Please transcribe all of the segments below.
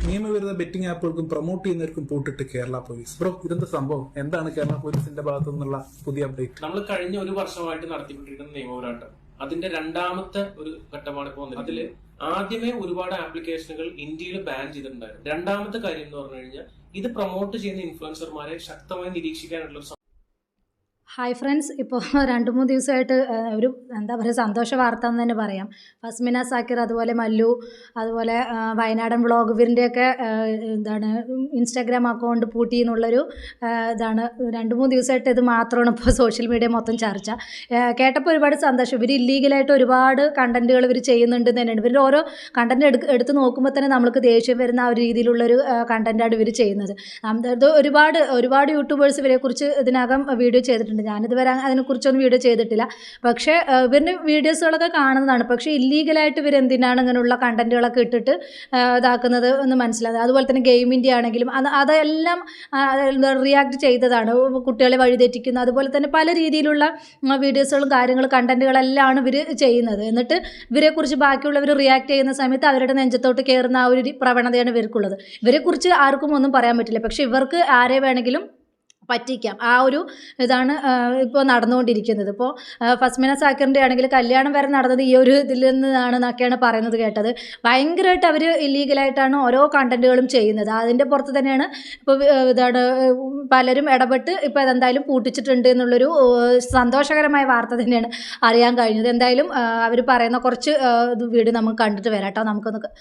നിയമവിരുദ്ധ betting ആപ്പുകൾക്കും promote ചെയ്യുന്നവർക്കും പൂട്ടിട്ട് Kerala police. Bro, ഇതെന്താ സംഭവം? എന്താണ് കേരള പോലീസിന്റെ ഭാഗത്തു നിന്നുള്ള പുതിയ അപ്ഡേറ്റ്? നമ്മൾ കഴിഞ്ഞ ഒരു വർഷമായിട്ട് നടത്തിക്കൊണ്ടിരിക്കുന്ന നിയമപോരാട്ടം അതിന്റെ രണ്ടാമത്തെ ഒരു ഘട്ടമാണ് ഇപ്പോൾ വന്നത്. അതില് ആദ്യമേ ഒരുപാട് ആപ്ലിക്കേഷനുകൾ ഇന്ത്യയിൽ ബാൻ ചെയ്തിട്ടുണ്ടായിരുന്നു. രണ്ടാമത്തെ കാര്യം എന്ന് പറഞ്ഞു കഴിഞ്ഞാൽ ഇത് പ്രൊമോട്ട് ചെയ്യുന്ന ഇൻഫ്ലുവൻസർമാരെ ശക്തമായി നിരീക്ഷിക്കാനുള്ള ഹായ് ഫ്രണ്ട്സ്, ഇപ്പോൾ 2-3 ദിവസമായിട്ട് ഒരു എന്താ പറയുക സന്തോഷ വാർത്ത എന്ന് തന്നെ പറയാം. ഫസ്മിന സാക്കിർ, അതുപോലെ മല്ലു, അതുപോലെ വയനാടൻ വ്ളോഗ് ഇവരിൻ്റെയൊക്കെ എന്താണ് ഇൻസ്റ്റാഗ്രാം അക്കൗണ്ട് പൂട്ടി എന്നുള്ളൊരു ഇതാണ് 2-3 ദിവസമായിട്ട് ഇത് മാത്രമാണ് ഇപ്പോൾ സോഷ്യൽ മീഡിയ മൊത്തം ചർച്ച. കേട്ടപ്പോൾ ഒരുപാട് സന്തോഷം. ഇവർ ഇല്ലീഗലായിട്ട് ഒരുപാട് കണ്ടൻറ്റുകൾ ഇവർ ചെയ്യുന്നുണ്ട് തന്നെയാണ്. ഇവരുടെ ഓരോ കണ്ടൻറ്റ് എടുത്ത് നോക്കുമ്പോൾ തന്നെ നമ്മൾക്ക് ദേഷ്യം വരുന്ന ആ ഒരു രീതിയിലുള്ളൊരു കണ്ടൻറ്റാണ് ഇവർ ചെയ്യുന്നത്. അത് ഒരുപാട് യൂട്യൂബേഴ്സ് ഇവരെക്കുറിച്ച് ഇതിനകം വീഡിയോ ചെയ്തിട്ടുണ്ട്. ഞാനിതുവരെ അതിനെക്കുറിച്ചൊന്നും വീഡിയോ ചെയ്തിട്ടില്ല. പക്ഷേ ഇവരുടെ വീഡിയോസുകളൊക്കെ കാണുന്നതാണ്. പക്ഷേ ഇല്ലീഗലായിട്ട് ഇവരെന്തിനാണ് ഇങ്ങനെയുള്ള കണ്ടൻറ്റുകളൊക്കെ ഇട്ടിട്ട് ഇതാക്കുന്നത് എന്ന് മനസ്സിലാകുന്നത്. അതുപോലെ തന്നെ ഗെയിമിൻ്റെ ആണെങ്കിലും അതെല്ലാം റിയാക്ട് ചെയ്തതാണ്. കുട്ടികളെ വഴിതെറ്റിക്കുന്ന അതുപോലെ തന്നെ പല രീതിയിലുള്ള വീഡിയോസുകളും കാര്യങ്ങളും കണ്ടൻറ്റുകളെല്ലാം ഇവർ ചെയ്യുന്നത്. എന്നിട്ട് ഇവരെക്കുറിച്ച് ബാക്കിയുള്ളവർ റിയാക്ട് ചെയ്യുന്ന സമയത്ത് അവരുടെ നെഞ്ചത്തോട്ട് കയറുന്ന ആ ഒരു പ്രവണതയാണ് ഇവർക്കുള്ളത്. ഇവരെക്കുറിച്ച് ആർക്കും ഒന്നും പറയാൻ പറ്റില്ല. പക്ഷേ ഇവർക്ക് ആരെ വേണമെങ്കിലും പറ്റിക്കാം. ആ ഒരു ഇതാണ് ഇപ്പോൾ നടന്നുകൊണ്ടിരിക്കുന്നത്. ഇപ്പോൾ ഫസ്മിന സാക്കിറിൻ്റെ ആണെങ്കിൽ കല്യാണം വരെ നടന്നത് ഈ ഒരു ഇതിൽ നിന്നാണെന്നൊക്കെയാണ് പറയുന്നത് കേട്ടത്. ഭയങ്കരമായിട്ട് അവർ ഇല്ലീഗലായിട്ടാണ് ഓരോ കണ്ടൻറ്റുകളും ചെയ്യുന്നത്. അതിൻ്റെ പുറത്ത് തന്നെയാണ് ഇപ്പോൾ ഇതാണ് പലരും ഇടപെട്ട് ഇപ്പോൾ അതെന്തായാലും പൂട്ടിച്ചിട്ടുണ്ട് എന്നുള്ളൊരു സന്തോഷകരമായ വാർത്ത തന്നെയാണ് അറിയാൻ കഴിഞ്ഞത്. എന്തായാലും അവർ പറയുന്ന കുറച്ച് വീഡിയോ നമുക്ക് കണ്ടിട്ട് വരാം കേട്ടോ. നമുക്കൊന്ന്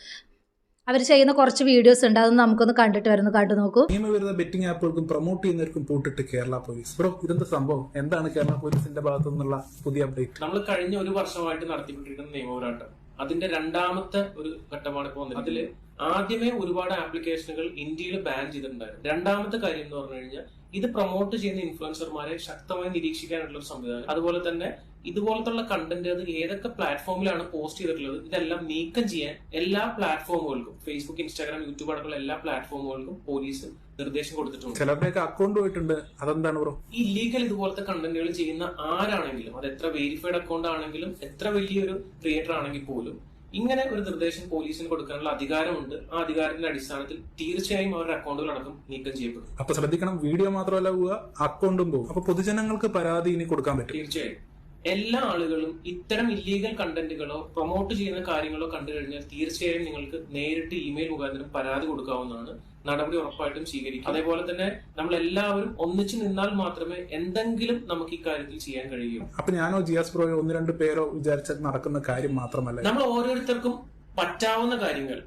അവർ ചെയ്യുന്ന കുറച്ച് വീഡിയോസ് ഉണ്ട്, അതൊന്നും നമുക്കൊന്ന് കണ്ടു നോക്കൂ. നിയമവിരുദ്ധ ബെറ്റിംഗ് ആപ്പുകൾക്കും പ്രൊമോട്ട് ചെയ്യുന്നവർക്കും പൂട്ടിട്ട് കേരള പോലീസ്. ബ്രോ, ഇതെന്താ സംഭവം? എന്താണ് കേരള പോലീസിന്റെ ഭാഗത്തു നിന്നുള്ള പുതിയ അപ്ഡേറ്റ്? നമ്മൾ കഴിഞ്ഞ ഒരു വർഷമായിട്ട് നടത്തിക്കൊണ്ടിരിക്കുന്ന നിയമപോരാട്ടം അതിന്റെ രണ്ടാമത്തെ ഒരു ഘട്ടമാണ് ഇപ്പോൾ വന്നത്. അതില് ആദ്യമേ ഒരുപാട് ആപ്ലിക്കേഷനുകൾ ഇന്ത്യയിൽ ബാൻ ചെയ്തിട്ടുണ്ടായിരുന്നു. രണ്ടാമത്തെ കാര്യം എന്ന് പറഞ്ഞു കഴിഞ്ഞാൽ ഇത് പ്രൊമോട്ട് ചെയ്യുന്ന ഇൻഫ്ലുവൻസർമാരെ ശക്തമായി നിരീക്ഷിക്കാനുള്ള ഒരു സംവിധാനം. അതുപോലെ തന്നെ ഇതുപോലത്തുള്ള കണ്ടന്റ് അത് ഏതൊക്കെ പ്ലാറ്റ്ഫോമിലാണ് പോസ്റ്റ് ചെയ്തിട്ടുള്ളത് ഇതെല്ലാം നീക്കം ചെയ്യാൻ എല്ലാ പ്ലാറ്റ്ഫോമുകൾക്കും ഫേസ്ബുക്ക്, ഇൻസ്റ്റാഗ്രാം, യൂട്യൂബ് അടക്കമുള്ള എല്ലാ പ്ലാറ്റ്ഫോമുകൾക്കും പോലീസ് നിർദ്ദേശം കൊടുത്തിട്ടുണ്ട്. ചിലരുടെയൊക്കെ അക്കൗണ്ട് പോയിട്ടുണ്ട്. അതെന്താണ് ബ്രോ? ഈ ഇല്ലീഗൽ ഇതുപോലത്തെ കണ്ടന്റുകൾ ചെയ്യുന്ന ആരാണെങ്കിലും, അത് എത്ര വെരിഫൈഡ് അക്കൗണ്ട് ആണെങ്കിലും, എത്ര വലിയൊരു ക്രിയേറ്റർ ആണെങ്കിൽ പോലും ഇങ്ങനെ ഒരു നിർദ്ദേശം പോലീസിന് കൊടുക്കാനുള്ള അധികാരമുണ്ട്. ആ അധികാരത്തിന്റെ അടിസ്ഥാനത്തിൽ തീർച്ചയായും അവരുടെ അക്കൗണ്ടുകൾ അടക്കം നീക്കം ചെയ്യപ്പെടും. അപ്പൊ ശ്രദ്ധിക്കണം, വീഡിയോ മാത്രമല്ല പോവുക, അക്കൗണ്ടും പോകും. അപ്പൊ പൊതുജനങ്ങൾക്ക് പരാതി ഇനി കൊടുക്കാൻ പറ്റും. തീർച്ചയായും എല്ലാ ആളുകളും ഇത്തരം ഇല്ലീഗൽ കണ്ടന്റുകളോ പ്രൊമോട്ട് ചെയ്യുന്ന കാര്യങ്ങളോ കണ്ടു കഴിഞ്ഞാൽ തീർച്ചയായും നിങ്ങൾക്ക് നേരിട്ട് ഇമെയിൽ മുഖാന്തരം പരാതി കൊടുക്കാവുന്നതാണ്. നടപടി ഉറപ്പായിട്ടും സ്വീകരിക്കും. അതേപോലെ തന്നെ നമ്മൾ എല്ലാവരും ഒന്നിച്ചു നിന്നാൽ മാത്രമേ എന്തെങ്കിലും നമുക്ക് ഈ കാര്യത്തിൽ ചെയ്യാൻ കഴിയൂ. അപ്പൊ ഞാനോ ജിയാസ് ബ്രോയോ 1-2 പേരോ വിചാരിച്ചാൽ നടക്കുന്ന കാര്യം മാത്രമല്ല, നമ്മൾ ഓരോരുത്തർക്കും പറ്റാവുന്ന കാര്യങ്ങൾ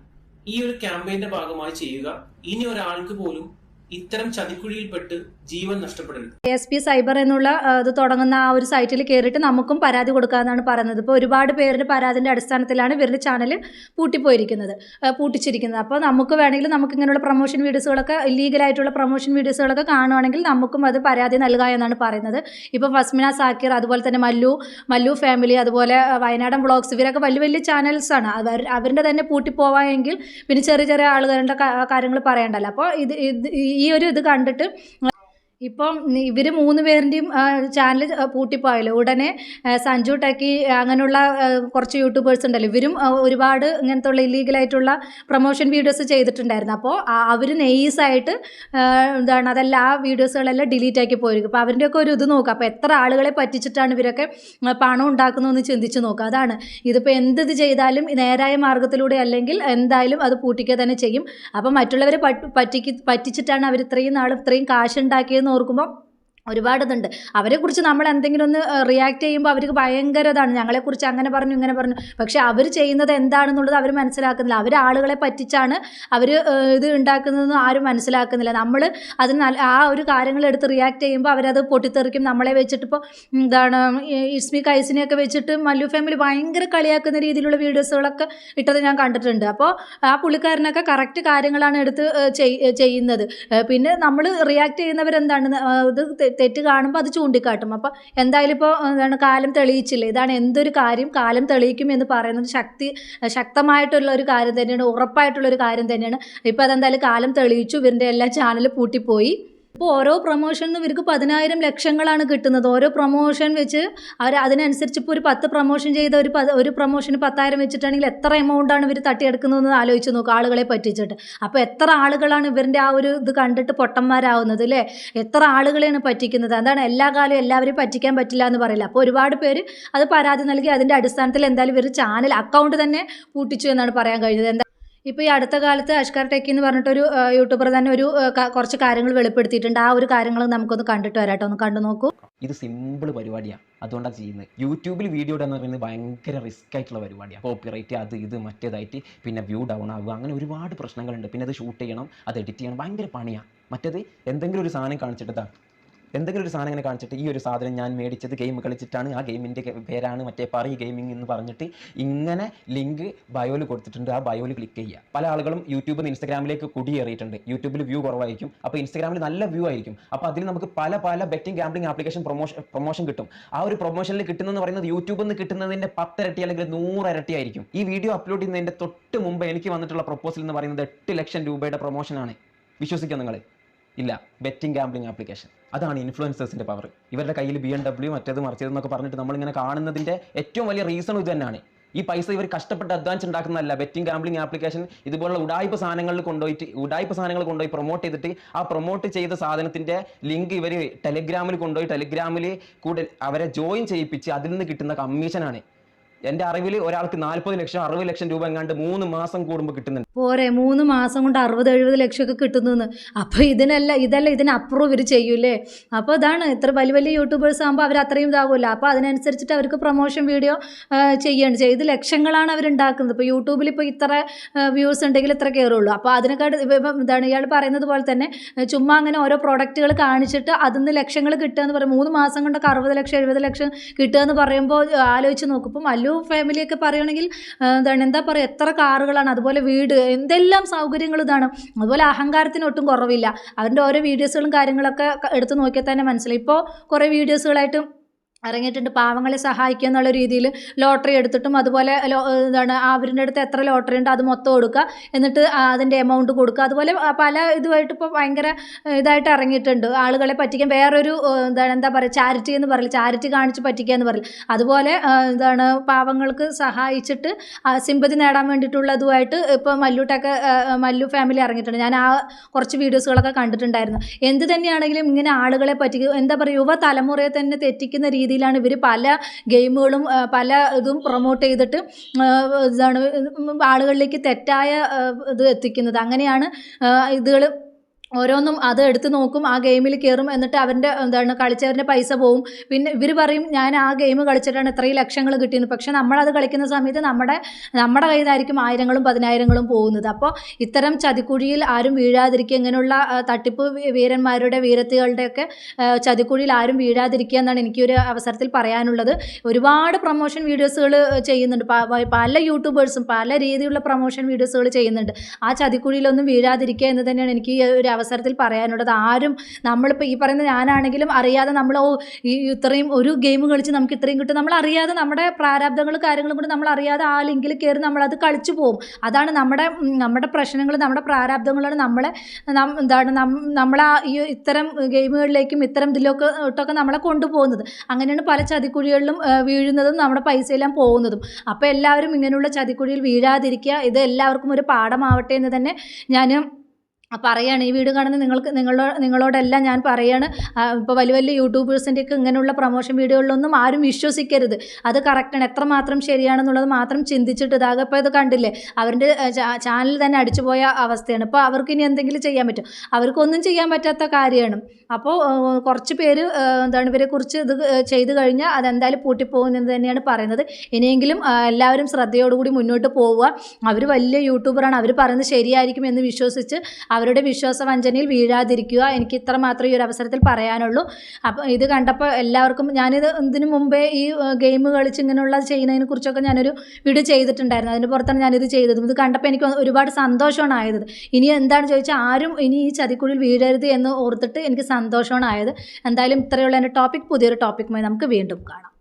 ഈ ഒരു ക്യാമ്പയിന്റെ ഭാഗമായി ചെയ്യുക. ഇനി ഒരാൾക്ക് പോലും ഇത്തരം ചതിക്കുഴിയിൽപ്പെട്ട് ജീവൻ നഷ്ടപ്പെടരുത്. ASP സൈബർ എന്നുള്ള ഇത് തുടങ്ങുന്ന ആ ഒരു സൈറ്റിൽ കയറിയിട്ട് നമുക്കും പരാതി കൊടുക്കാമെന്നാണ് പറയുന്നത്. ഇപ്പോൾ ഒരുപാട് പേരുടെ പരാതിൻ്റെ അടിസ്ഥാനത്തിലാണ് ഇവരുടെ ചാനൽ പൂട്ടിച്ചിരിക്കുന്നത്. അപ്പോൾ നമുക്ക് വേണമെങ്കിൽ നമുക്ക് ഇങ്ങനെയുള്ള പ്രൊമോഷൻ വീഡിയോസുകളൊക്കെ ഇല്ലീഗലായിട്ടുള്ള പ്രൊമോഷൻ വീഡിയോസുകളൊക്കെ കാണുവാണെങ്കിൽ നമുക്കും അത് പരാതി നൽകുക എന്നാണ് പറയുന്നത്. ഇപ്പോൾ ഫസ്മിന സാക്കിർ, അതുപോലെ തന്നെ മല്ലു ഫാമിലി, അതുപോലെ വയനാടൻ വ്ളോഗ്സ്, ഇവരൊക്കെ വലിയ ചാനൽസാണ്. അവരുടെ തന്നെ പൂട്ടിപ്പോവാമെങ്കിൽ പിന്നെ ചെറിയ ആളുകളുടെ കാര്യങ്ങൾ പറയണ്ടല്ലോ. അപ്പോൾ ഈ ഒരു ഇത് കണ്ടിട്ട് ഇപ്പം ഇവർ 3 പേരുടെയും ചാനൽ പൂട്ടിപ്പോയല്ലോ. ഉടനെ സഞ്ജു ടെക്കി അങ്ങനെയുള്ള കുറച്ച് യൂട്യൂബേഴ്സ് ഉണ്ടല്ലോ, ഇവരും ഒരുപാട് ഇങ്ങനത്തെ ഉള്ള ഇല്ലീഗലായിട്ടുള്ള പ്രൊമോഷൻ വീഡിയോസ് ചെയ്തിട്ടുണ്ടായിരുന്നു. അപ്പോൾ അവർ നെയ്സായിട്ട് അതെല്ലാം ആ വീഡിയോസുകളെല്ലാം ഡിലീറ്റ് ആക്കി പോയിരിക്കും. അപ്പോൾ അവരുടെയൊക്കെ ഒരു ഇത് നോക്കുക. അപ്പോൾ എത്ര ആളുകളെ പറ്റിച്ചിട്ടാണ് ഇവരൊക്കെ പണം ഉണ്ടാക്കുന്നതെന്ന് ചിന്തിച്ച് നോക്കുക. അതാണ് ഇതിപ്പോൾ എന്ത് ചെയ്താലും നേരായ മാർഗത്തിലൂടെ അല്ലെങ്കിൽ എന്തായാലും അത് പൂട്ടിക്കുക തന്നെ ചെയ്യും. അപ്പോൾ മറ്റുള്ളവരെ പറ്റിച്ചിട്ടാണ് അവർ ഇത്രയും നാൾ ഇത്രയും കാശുണ്ടാക്കിയത് ഓർക്കുമ്പോൾ ഒരുപാട് ഇതുണ്ട്. അവരെക്കുറിച്ച് നമ്മൾ എന്തെങ്കിലും ഒന്ന് റിയാക്ട് ചെയ്യുമ്പോൾ അവർക്ക് ഭയങ്കര ഇതാണ്, ഞങ്ങളെക്കുറിച്ച് അങ്ങനെ പറഞ്ഞു ഇങ്ങനെ പറഞ്ഞു. പക്ഷെ അവർ ചെയ്യുന്നത് എന്താണെന്നുള്ളത് അവർ മനസ്സിലാക്കുന്നില്ല. അവർ ആളുകളെ പറ്റിച്ചാണ് അവർ ഇത് ഉണ്ടാക്കുന്നതെന്ന് ആരും മനസ്സിലാക്കുന്നില്ല. നമ്മൾ അതിന് ആ ഒരു കാര്യങ്ങൾ എടുത്ത് റിയാക്ട് ചെയ്യുമ്പോൾ അവരത് പൊട്ടിത്തെറിക്കും. നമ്മളെ വെച്ചിട്ട് ഇപ്പോൾ ഇസ്മി കൈസിനെയൊക്കെ വെച്ചിട്ട് മല്ലു ഫാമിലി ഭയങ്കര കളിയാക്കുന്ന രീതിയിലുള്ള വീഡിയോസുകളൊക്കെ ഇട്ടത് ഞാൻ കണ്ടിട്ടുണ്ട്. അപ്പോൾ ആ പുള്ളിക്കാരനൊക്കെ കറക്റ്റ് കാര്യങ്ങളാണ് എടുത്ത് ചെയ്യുന്നത്. പിന്നെ നമ്മൾ റിയാക്ട് ചെയ്യുന്നവരെന്താണ് ഇത് തെറ്റ് കാണുമ്പോൾ അത് ചൂണ്ടിക്കാട്ടും. അപ്പോൾ എന്തായാലും ഇപ്പോൾ കാലം തെളിയിച്ചില്ല. ഇതാണ് എന്തൊരു കാര്യം കാലം തെളിയിക്കും എന്ന് പറയുന്നത് ശക്തമായിട്ടുള്ള ഒരു കാര്യം തന്നെയാണ്, ഉറപ്പായിട്ടുള്ളൊരു കാര്യം തന്നെയാണ്. ഇപ്പോൾ അതെന്തായാലും കാലം തെളിയിച്ചു. ഇവരുടെ എല്ലാ ചാനൽ പൂട്ടിപ്പോയി. ഇപ്പോൾ ഓരോ പ്രൊമോഷനും ഇവർക്ക് 10,000 ലക്ഷങ്ങളാണ് കിട്ടുന്നത്. ഓരോ പ്രൊമോഷൻ വെച്ച് അവർ അതിനനുസരിച്ച് ഇപ്പോൾ ഒരു 10 പ്രൊമോഷൻ ചെയ്ത ഒരു പ്രൊമോഷന് 10,000 വെച്ചിട്ടാണെങ്കിൽ എത്ര എമൗണ്ടാണ് ഇവർ തട്ടിയെടുക്കുന്നതെന്ന് ആലോചിച്ച് നോക്കുക, ആളുകളെ പറ്റിച്ചിട്ട്. അപ്പോൾ എത്ര ആളുകളാണ് ഇവരുടെ ആ ഒരു ഇത് കണ്ടിട്ട് പൊട്ടന്മാരാവുന്നത് അല്ലേ? എത്ര ആളുകളെയാണ് പറ്റിക്കുന്നത്. അതാണ് എല്ലാ കാലവും എല്ലാവരെയും പറ്റിക്കാൻ പറ്റില്ല എന്ന് പറയില്ല. അപ്പോൾ ഒരുപാട് പേര് അത് പരാതി നൽകി അതിൻ്റെ അടിസ്ഥാനത്തിൽ എന്തായാലും ഇവർ ചാനൽ അക്കൗണ്ട് തന്നെ പൂട്ടിച്ചു എന്നാണ് പറയാൻ കഴിഞ്ഞത്. ഇപ്പോൾ ഈ അടുത്ത കാലത്ത് അഷ്കർ ടെക്കി എന്ന് പറഞ്ഞിട്ടൊരു യൂട്യൂബർ തന്നെ കുറച്ച് കാര്യങ്ങൾ വെളിപ്പെടുത്തിയിട്ടുണ്ട്. ആ ഒരു കാര്യങ്ങൾ നമുക്കൊന്ന് കണ്ടിട്ട് വരാട്ടോ, ഒന്ന് കണ്ടു നോക്കൂ. ഇത് സിമ്പിൾ പരിപാടിയാണ്, അതുകൊണ്ടാണ് ചെയ്യുന്നത്. യൂട്യൂബിൽ വീഡിയോ ഇടുക എന്ന് പറയുന്നത് ഭയങ്കര റിസ്ക് ആയിട്ടുള്ള പരിപാടിയാണ്. കോപ്പിറൈറ്റ് അത് ഇത് മറ്റേതായിട്ട് പിന്നെ വ്യൂ ഡൗൺ ആവുക, അങ്ങനെ ഒരുപാട് പ്രശ്നങ്ങളുണ്ട്. പിന്നെ അത് ഷൂട്ട് ചെയ്യണം, അത് എഡിറ്റ് ചെയ്യണം, ഭയങ്കര പണിയാണ്. മറ്റേത് എന്തെങ്കിലും ഒരു സാധനം കാണിച്ചിട്ട് എന്തെങ്കിലും ഒരു സാധനം ഇങ്ങനെ കാണിച്ചിട്ട് ഈ ഒരു സാധനം ഞാൻ മേടിച്ചത് ഗെയിം കളിച്ചിട്ടാണ്, ആ ഗെയിമിൻ്റെ പേരാണ് മറ്റേ പറയി ഗെയിമിംഗ് എന്ന് പറഞ്ഞിട്ട് ഇങ്ങനെ ലിങ്ക് ബയോയിൽ കൊടുത്തിട്ടുണ്ട്. ആ ബയോയിൽ ക്ലിക്ക് ചെയ്യുക. പല ആളുകളും യൂട്യൂബിൽ നിന്ന് ഇൻസ്റ്റാഗ്രാമിലേക്ക് കുടിയേറിയിട്ടുണ്ട്. യൂട്യൂബിൽ വ്യൂ കുറവായിരിക്കും, അപ്പോൾ ഇൻസ്റ്റാഗ്രാമിൽ നല്ല വ്യൂ ആയിരിക്കും. അപ്പോൾ അതിൽ നമുക്ക് പല ബെറ്റിംഗ് ഗാംബ്ലിംഗ് ആപ്ലിക്കേഷൻ പ്രൊമോഷൻ കിട്ടും. ആ ഒരു പ്രൊമോഷനിൽ കിട്ടുന്നതെന്ന് പറയുന്നത് യൂട്യൂബിൽ നിന്ന് കിട്ടുന്നതിൻ്റെ 10 ഇരട്ടി അല്ലെങ്കിൽ 100 ഇരട്ടി ആയിരിക്കും. ഈ വീഡിയോ അപ്ലോഡ് ചെയ്യുന്നതിൻ്റെ തൊട്ട് മുമ്പ് എനിക്ക് വന്നിട്ടുള്ള പ്രൊപ്പോസൽ എന്ന് പറയുന്നത് 8 ലക്ഷം രൂപയുടെ പ്രൊമോഷനാണ്. വിശ്വസിക്കാം നിങ്ങൾ? ഇല്ല. ബെറ്റിംഗ് ഗാംബ്ലിംഗ് ആപ്ലിക്കേഷൻ, അതാണ് ഇൻഫ്ലുവൻസേഴ്സിൻ്റെ പവർ. ഇവരുടെ കയ്യിൽ BMW മറ്റേത് മറിച്ചതെന്നൊക്കെ പറഞ്ഞിട്ട് നമ്മളിങ്ങനെ കാണുന്നതിൻ്റെ ഏറ്റവും വലിയ റീസൺ ഇത് തന്നെയാണ്. ഈ പൈസ ഇവർ കഷ്ടപ്പെട്ട് അഡ്വാൻസ് ഉണ്ടാക്കുന്നതല്ല. ബെറ്റിംഗ് ഗാംബ്ലിംഗ് ആപ്ലിക്കേഷൻ ഇതുപോലുള്ള ഉടായ്പ സാധനങ്ങൾ കൊണ്ടുപോയി പ്രൊമോട്ട് ചെയ്തിട്ട് ആ പ്രൊമോട്ട് ചെയ്ത സാധനത്തിൻ്റെ ലിങ്ക് ഇവർ ടെലിഗ്രാമിൽ കൊണ്ടുപോയി ടെലിഗ്രാമിൽ കൂടെ അവരെ ജോയിൻ ചെയ്യിപ്പിച്ച് അതിൽ നിന്ന് കിട്ടുന്ന കമ്മീഷനാണ്. എൻ്റെ അറിവിൽ ഒരാൾക്ക് 40 ലക്ഷം 60 ലക്ഷം രൂപ എങ്ങാണ്ട് 3 മാസം കൂടുമ്പോൾ കിട്ടുന്നുണ്ട്. പോരെ, 3 മാസം കൊണ്ട് 60-70 ലക്ഷമൊക്കെ കിട്ടുന്നു. അപ്പോൾ ഇതിനപ്പുറം ഇവർ ചെയ്യൂലേ? അപ്പോൾ അതാണ്, ഇത്ര വലിയ യൂട്യൂബേഴ്സ് ആകുമ്പോൾ അവർ അത്രയും ഇതാവുമല്ലോ. അപ്പോൾ അതിനനുസരിച്ചിട്ട് അവർക്ക് പ്രൊമോഷൻ വീഡിയോ ചെയ്ത് ലക്ഷങ്ങളാണ് അവരുണ്ടാക്കുന്നത്. ഇപ്പോൾ യൂട്യൂബിൽ ഇപ്പോൾ ഇത്ര വ്യൂസ് ഉണ്ടെങ്കിൽ ഇത്ര കയറുള്ളൂ. അപ്പോൾ അതിനെക്കാട്ട് ഇതാണ് ഇയാൾ പറയുന്നത് പോലെ തന്നെ ചുമ്മാ അങ്ങനെ ഓരോ പ്രോഡക്റ്റുകൾ കാണിച്ചിട്ട് അതിൽ നിന്ന് ലക്ഷങ്ങൾ കിട്ടുക എന്ന് പറയും. 3 മാസം കൊണ്ടൊക്കെ 60 ലക്ഷം 70 ലക്ഷം കിട്ടുക എന്ന് പറയുമ്പോൾ ആലോചിച്ച് നോക്കും. ഇപ്പം മല്ലു ഫാമിലിയൊക്കെ പറയുകയാണെങ്കിൽ എന്താ പറയുക, എത്ര കാറുകളാണ്, അതുപോലെ വീട്, എന്തെല്ലാം സൗകര്യങ്ങൾ ഇതാണ്. അതുപോലെ അഹങ്കാരത്തിന് ഒട്ടും കുറവില്ല. അവരുടെ ഓരോ വീഡിയോസുകളും കാര്യങ്ങളൊക്കെ എടുത്ത് നോക്കിയാൽ തന്നെ മനസ്സിലായി. ഇപ്പോൾ കുറേ വീഡിയോസുകളായിട്ട് ഇറങ്ങിയിട്ടുണ്ട്. പാവങ്ങളെ സഹായിക്കുക എന്നുള്ള രീതിയിൽ ലോട്ടറി എടുത്തിട്ടും അതുപോലെ അവരുടെ അടുത്ത് എത്ര ലോട്ടറി ഉണ്ട് അത് മൊത്തം കൊടുക്കുക, എന്നിട്ട് അതിൻ്റെ എമൗണ്ട് കൊടുക്കുക. അതുപോലെ പല ഇതുമായിട്ട് ഇപ്പോൾ ഭയങ്കര ഇതായിട്ട് ഇറങ്ങിയിട്ടുണ്ട്. ആളുകളെ പറ്റിക്കാൻ വേറൊരു എന്താ പറയുക, ചാരിറ്റി എന്ന് പറയില്ല, ചാരിറ്റി കാണിച്ച് പറ്റിക്കുക എന്ന് പറയില്ല. അതുപോലെ പാവങ്ങൾക്ക് സഹായിച്ചിട്ട് സിമ്പതി നേടാൻ വേണ്ടിയിട്ടുള്ളതുമായിട്ട് ഇപ്പോൾ മല്ലു ഫാമിലി ഇറങ്ങിയിട്ടുണ്ട്. ഞാൻ ആ കുറച്ച് വീഡിയോസുകളൊക്കെ കണ്ടിട്ടുണ്ടായിരുന്നു. എന്ത് തന്നെയാണെങ്കിലും ഇങ്ങനെ ആളുകളെ പറ്റിക്കുക, എന്താ പറയുക, യുവതലമുറയെ തന്നെ തെറ്റിക്കുന്ന രീതിയിലാണ് ഇവർ പല ഗെയിമുകളും പല ഇതും പ്രൊമോട്ട് ചെയ്തിട്ട് ആളുകളിലേക്ക് തെറ്റായ ഇത് എത്തിക്കുന്നത്. അങ്ങനെയാണ് ഇതുകൾ ഓരോന്നും അത് എടുത്ത് നോക്കും, ആ ഗെയിമിൽ കയറും, എന്നിട്ട് അവരുടെ കളിച്ചവരുടെ പൈസ പോവും. പിന്നെ ഇവർ പറയും ഞാൻ ആ ഗെയിം കളിച്ചിട്ടാണ് ഇത്രയും ലക്ഷങ്ങൾ കിട്ടിയത്. പക്ഷേ നമ്മളത് കളിക്കുന്ന സമയത്ത് നമ്മുടെ കയ്യിൽ നിന്നായിരിക്കും 1000-ങ്ങളും 10,000-ങ്ങളും പോകുന്നത്. അപ്പോൾ ഇത്തരം ചതിക്കുഴിയിൽ ആരും വീഴാതിരിക്കുക, ഇങ്ങനെയുള്ള തട്ടിപ്പ് വീരന്മാരുടെ വീരത്തികളുടെയൊക്കെ ചതിക്കുഴിയിൽ ആരും വീഴാതിരിക്കുക എന്നാണ് എനിക്കൊരു അവസരത്തിൽ പറയാനുള്ളത്. ഒരുപാട് പ്രൊമോഷൻ വീഡിയോസുകൾ ചെയ്യുന്നുണ്ട്, പല യൂട്യൂബേഴ്സും പല രീതിയിലുള്ള പ്രൊമോഷൻ വീഡിയോസുകൾ ചെയ്യുന്നുണ്ട്. ആ ചതിക്കുഴിയിലൊന്നും വീഴാതിരിക്കുക എന്ന് തന്നെയാണ് എനിക്ക് ഒരു അവസരത്തിൽ പറയാനുള്ളത്. ആരും നമ്മളിപ്പോൾ ഈ പറയുന്ന ഞാനാണെങ്കിലും അറിയാതെ നമ്മൾ ഈ ഇത്രയും ഒരു ഗെയിം കളിച്ച് നമുക്ക് ഇത്രയും കിട്ടും, നമ്മളറിയാതെ നമ്മുടെ പ്രാരാബ്ദങ്ങളും കാര്യങ്ങളും കൊണ്ട് നമ്മളറിയാതെ ആ ലിങ്കിൽ കയറി നമ്മളത് കളിച്ചു പോകും. അതാണ് നമ്മുടെ പ്രശ്നങ്ങൾ, നമ്മുടെ പ്രാരാബ്ദങ്ങളാണ് നമ്മളെ ഈ ഇത്തരം ഗെയിമുകളിലേക്കും ഇത്തരം ഇതിലൊക്കെ നമ്മളെ കൊണ്ടുപോകുന്നത്. അങ്ങനെയാണ് പല ചതിക്കുഴികളിലും വീഴുന്നതും നമ്മുടെ പൈസയെല്ലാം പോകുന്നതും. അപ്പോൾ എല്ലാവരും ഇങ്ങനെയുള്ള ചതിക്കുഴിയിൽ വീഴാതിരിക്കുക. ഇത് എല്ലാവർക്കും ഒരു പാഠമാവട്ടെ എന്ന് തന്നെ ഞാൻ പറയാണ്. ഈ വീഡിയോ കാണുന്ന നിങ്ങളോടെല്ലാം ഞാൻ പറയാണ്, ഇപ്പോൾ വലിയ യൂട്യൂബേഴ്സിൻ്റെയൊക്കെ ഇങ്ങനെയുള്ള പ്രൊമോഷൻ വീഡിയോകളിലൊന്നും ആരും വിശ്വസിക്കരുത്. അത് കറക്റ്റാണ്, എത്രമാത്രം ശരിയാണെന്നുള്ളത് മാത്രം ചിന്തിച്ചിട്ട് ഇതാകും. ഇപ്പോൾ ഇത് കണ്ടില്ലേ, അവരുടെ ചാനൽ തന്നെ അടിച്ചുപോയ അവസ്ഥയാണ്. ഇപ്പോൾ അവർക്ക് ഇനി എന്തെങ്കിലും ചെയ്യാൻ പറ്റും? അവർക്കൊന്നും ചെയ്യാൻ പറ്റാത്ത കാര്യമാണ്. അപ്പോൾ കുറച്ച് പേര് ഇവരെക്കുറിച്ച് ഇത് ചെയ്ത് കഴിഞ്ഞാൽ അതെന്തായാലും പൂട്ടിപ്പോകുമെന്ന് തന്നെയാണ് പറയുന്നത്. ഇനിയെങ്കിലും എല്ലാവരും ശ്രദ്ധയോടുകൂടി മുന്നോട്ട് പോവുക. അവർ വലിയ യൂട്യൂബറാണ്, അവർ പറയുന്നത് ശരിയായിരിക്കും എന്ന് വിശ്വസിച്ച് അവരുടെ വിശ്വാസവഞ്ചനയിൽ വീഴാതിരിക്കുക. എനിക്ക് ഇത്ര മാത്രമേ ഈ ഒരു അവസരത്തിൽ പറയാനുള്ളൂ. അപ്പോൾ ഇത് കണ്ടപ്പോൾ എല്ലാവർക്കും, ഇതിനു മുമ്പേ ഈ ഗെയിം കളിച്ച് ഇങ്ങനെയുള്ള ചെയ്യുന്നതിനെ കുറിച്ചൊക്കെ ഞാനൊരു വീഡിയോ ചെയ്തിട്ടുണ്ടായിരുന്നു. അതിന് പുറത്താണ് ഞാനിത് ചെയ്തതും. ഇത് കണ്ടപ്പോൾ എനിക്ക് ഒരുപാട് സന്തോഷമാണ് ആയത്. ഇനി എന്താണെന്ന് ചോദിച്ചാൽ ആരും ഇനി ഈ ചതിക്കുഴിയിൽ വീഴരുത് എന്ന് ഓർത്തിട്ട് എനിക്ക് സന്തോഷമാണ് ആയത്. എന്തായാലും ഇത്രയുള്ള എൻ്റെ ടോപ്പിക്, പുതിയൊരു ടോപ്പിക്കുമായി നമുക്ക് വീണ്ടും കാണാം.